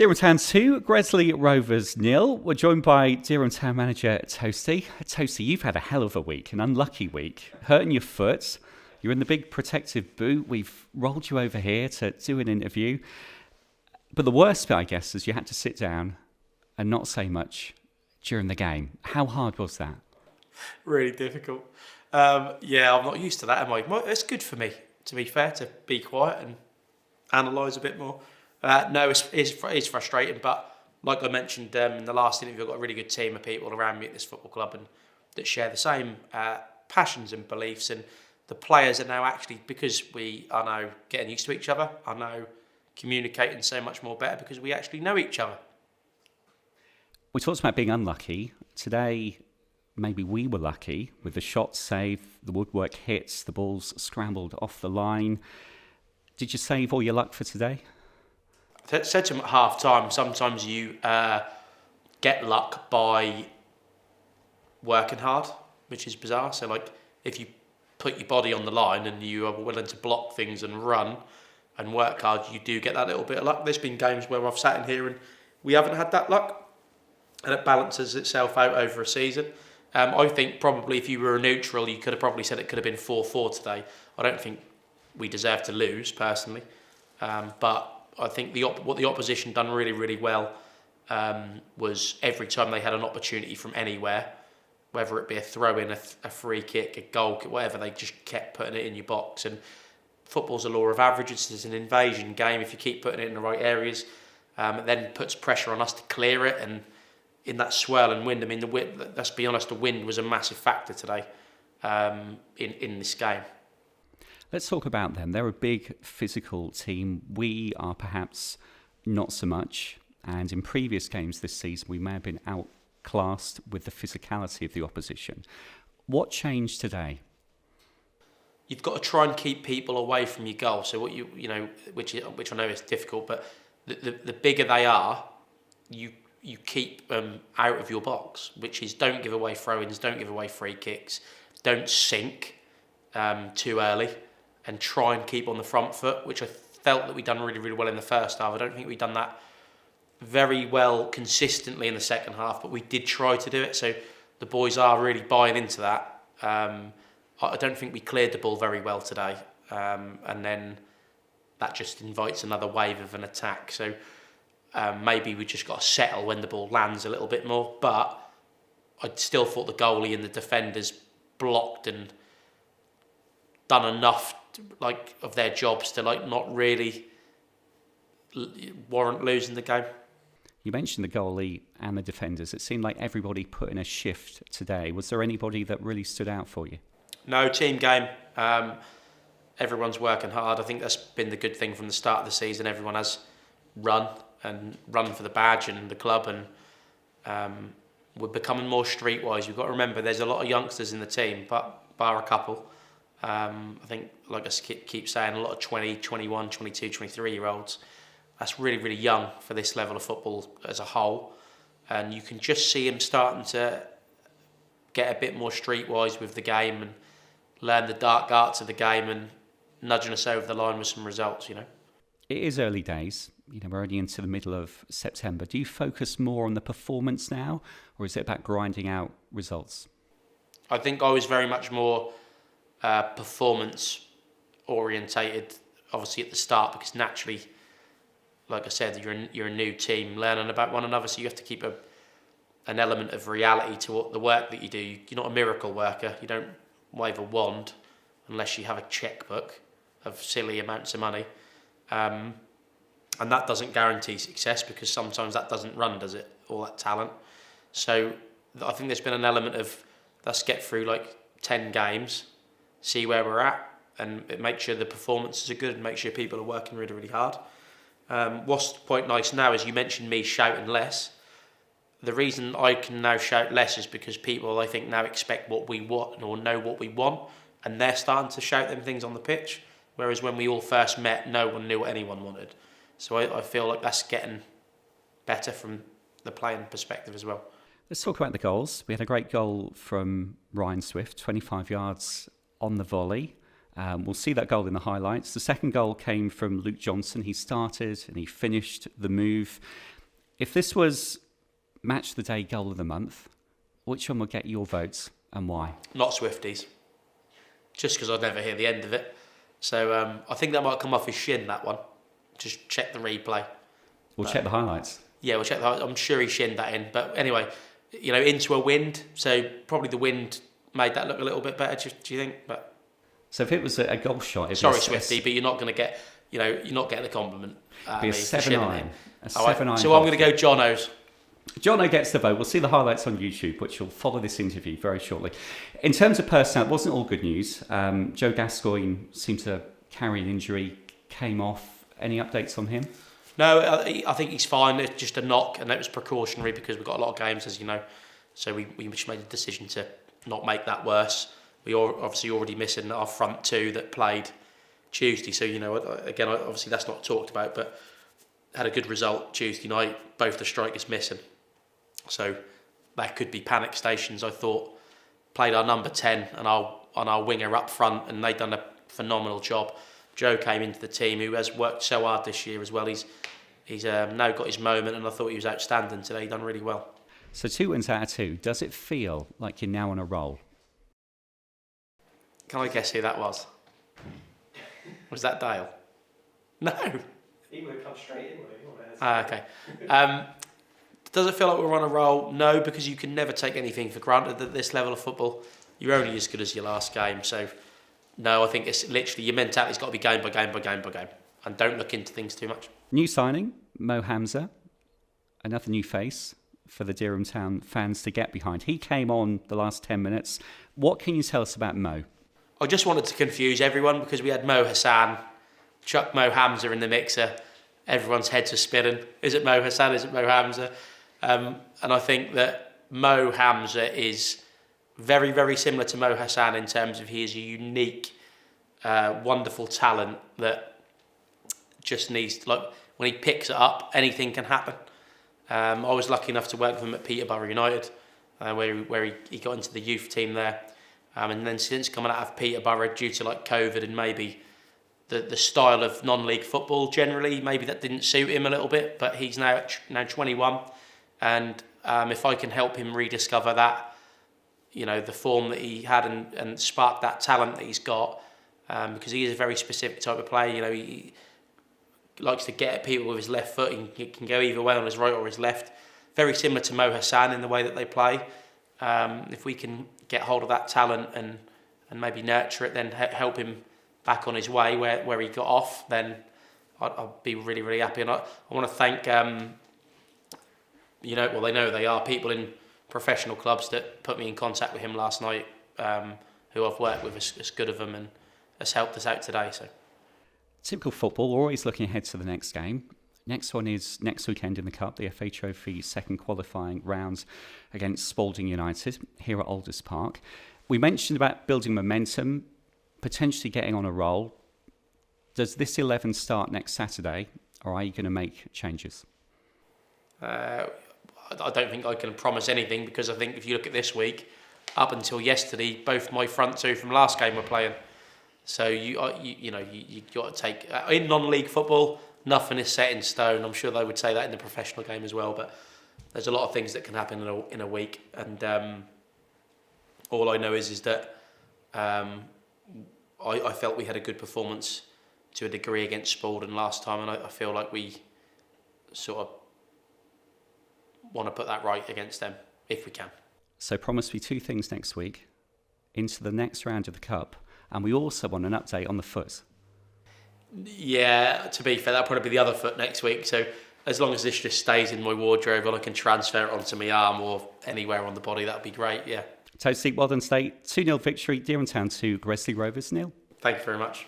Dereham Town 2, Gresley Rovers 0. We're joined by Dereham Town manager Toasty. Toasty, you've had a hell of a week, an unlucky week. Hurting your foot. You're in the big protective boot. We've rolled you over here to do an interview. But the worst bit, I guess, is you had to sit down and not say much during the game. How hard was that? Really difficult. I'm not used to that, am I? It's good for me, to be fair, to be quiet and analyse a bit more. No, it's frustrating, but like I mentioned in the last interview, I've got a really good team of people around me at this football club and that share the same passions and beliefs, and the players are now actually, because we are now getting used to each other, are now communicating so much more better because we actually know each other. We talked about being unlucky. Today, maybe we were lucky with the shots saved, the woodwork hits, the balls scrambled off the line. Did you save all your luck for today? I said to him at half time, sometimes you get luck by working hard, which is bizarre. So, like, if you put your body on the line and you are willing to block things and run and work hard, you do get that little bit of luck. There's been games where I've sat in here and we haven't had that luck, and it balances itself out over a season. I think probably if you were a neutral, you could have probably said it could have been 4-4 today. I don't think we deserve to lose, personally. But I think what the opposition done really, really well was every time they had an opportunity from anywhere, whether it be a throw-in, a free kick, a goal, whatever, they just kept putting it in your box. And football's a law of averages. It's an invasion game. If you keep putting it in the right areas, it then puts pressure on us to clear it. And in that swirl and wind, I mean, let's be honest, the wind was a massive factor today in this game. Let's talk about them. They're a big physical team. We are perhaps not so much. And in previous games this season, we may have been outclassed with the physicality of the opposition. What changed today? You've got to try and keep people away from your goal. So what you know, which I know is difficult, but the bigger they are, you keep them out of your box, which is don't give away throw-ins, don't give away free kicks, don't sink too early, and try and keep on the front foot, which I felt that we'd done really, really well in the first half. I don't think we'd done that very well consistently in the second half, but we did try to do it. So the boys are really buying into that. I don't think we cleared the ball very well today, and then that just invites another wave of an attack. So maybe we just got to settle when the ball lands a little bit more. But I still thought the goalie and the defenders blocked and done enough of their jobs to not really warrant losing the game. You mentioned the goalie and the defenders. It seemed like everybody put in a shift today. Was there anybody that really stood out for you? No, team game. Everyone's working hard. I think that's been the good thing from the start of the season. Everyone has run for the badge and the club, and we're becoming more streetwise. We've got to remember there's a lot of youngsters in the team, but bar a couple. I think, like I keep saying, a lot of 20, 21, 22, 23-year-olds. That's really, really young for this level of football as a whole. And you can just see them starting to get a bit more streetwise with the game and learn the dark arts of the game and nudging us over the line with some results, It is early days. We're only into the middle of September. Do you focus more on the performance now, or is it about grinding out results? I think I was very much more performance orientated, obviously at the start, because naturally, like I said, you're a new team learning about one another, so you have to keep an element of reality to the work that you do. You're not a miracle worker. You don't wave a wand unless you have a checkbook of silly amounts of money, and that doesn't guarantee success because sometimes that doesn't run, does it? All that talent. So I think there's been an element of let's get through 10 games, see where we're at, and make sure the performances are good and make sure people are working really, really hard. What's quite nice now is you mentioned me shouting less. The reason I can now shout less is because people, I think, now expect what we want or know what we want, and they're starting to shout them things on the pitch, whereas when we all first met, no one knew what anyone wanted. So I feel like that's getting better from the playing perspective as well. Let's talk about the goals. We had a great goal from Ryan Swift, 25 yards on the volley. We'll see that goal in the highlights. The second goal came from Luke Johnson. He started and he finished the move. If this was Match of the Day Goal of the Month, which one will get your votes and why? Not Swifties. Just because I'd never hear the end of it. So I think that might come off his shin, that one. Just check the replay. We'll check the highlights. Yeah, we'll check the highlights. I'm sure he shinned that in. But anyway, into a wind. So probably the wind made that look a little bit better, do you think? But so if it was a goal shot... Sorry, Swifty, but you're not going to get... you're not getting a compliment. It'd be a 7-9. A 7-9. So I'm going to go Jono's. Jono gets the vote. We'll see the highlights on YouTube, which will follow this interview very shortly. In terms of personnel, it wasn't all good news. Joe Gascoigne seemed to carry an injury, came off. Any updates on him? No, I think he's fine. It's just a knock, and that was precautionary because we've got a lot of games, as you know. So we just made a decision to not make that worse. We are obviously already missing our front two that played Tuesday. So, again, obviously that's not talked about, but had a good result Tuesday night. Both the strikers missing. So that could be panic stations. I thought played our number 10 and our winger up front, and they'd done a phenomenal job. Joe came into the team, who has worked so hard this year as well. He's now got his moment, and I thought he was outstanding today. He done really well. So 2 wins out of 2. Does it feel like you're now on a roll? Can I guess who that was? Was that Dale? No. He would have come straight in, wouldn't he? Okay. Does it feel like we're on a roll? No, because you can never take anything for granted at this level of football. You're only as good as your last game. So, no, I think it's literally your mentality's got to be game by game by game by game. And don't look into things too much. New signing, Mo Hamza. Another new face for the Dereham Town fans to get behind. He came on the last 10 minutes. What can you tell us about Mo? I just wanted to confuse everyone because we had Mo Hassan, chuck Mo Hamza in the mixer. Everyone's heads are spinning. Is it Mo Hassan? Is it Mo Hamza? And I think that Mo Hamza is very, very similar to Mo Hassan in terms of he is a unique, wonderful talent that just needs, when he picks it up, anything can happen. I was lucky enough to work with him at Peterborough United, where he got into the youth team there. And then since coming out of Peterborough, due to COVID and maybe the style of non-league football generally, maybe that didn't suit him a little bit. But he's now 21, and if I can help him rediscover that, the form that he had and spark that talent that he's got, because he is a very specific type of player. He likes to get at people with his left foot. He can go either way on his right or his left. Very similar to Mo Hassan in the way that they play. If we can get hold of that talent and maybe nurture it, then help him back on his way where he got off, then I'll be really, really happy. And I want to thank, they know they are people in professional clubs that put me in contact with him last night, who I've worked with as good of them and has helped us out today. So, typical football, we're always looking ahead to the next game. Next one is next weekend in the Cup, the FA Trophy second qualifying round against Spalding United here at Alders Park. We mentioned about building momentum, potentially getting on a roll. Does this 11 start next Saturday, or are you going to make changes? I don't think I can promise anything, because I think if you look at this week, up until yesterday, both my front two from last game were playing. So you got to take in non-league football. Nothing is set in stone. I'm sure they would say that in the professional game as well. But there's a lot of things that can happen in a week, and all I know is that I felt we had a good performance to a degree against Spalding last time, and I feel like we sort of want to put that right against them if we can. So promise me 2 things next week, into the next round of the Cup, and we also want an update on the foot. Yeah, to be fair, that'll probably be the other foot next week. So as long as this just stays in my wardrobe and I can transfer it onto my arm or anywhere on the body, that'd be great, yeah. Toasty, well done, State. 2-0 victory, Dereham Town 2, Gresley Rovers 0. Thank you very much.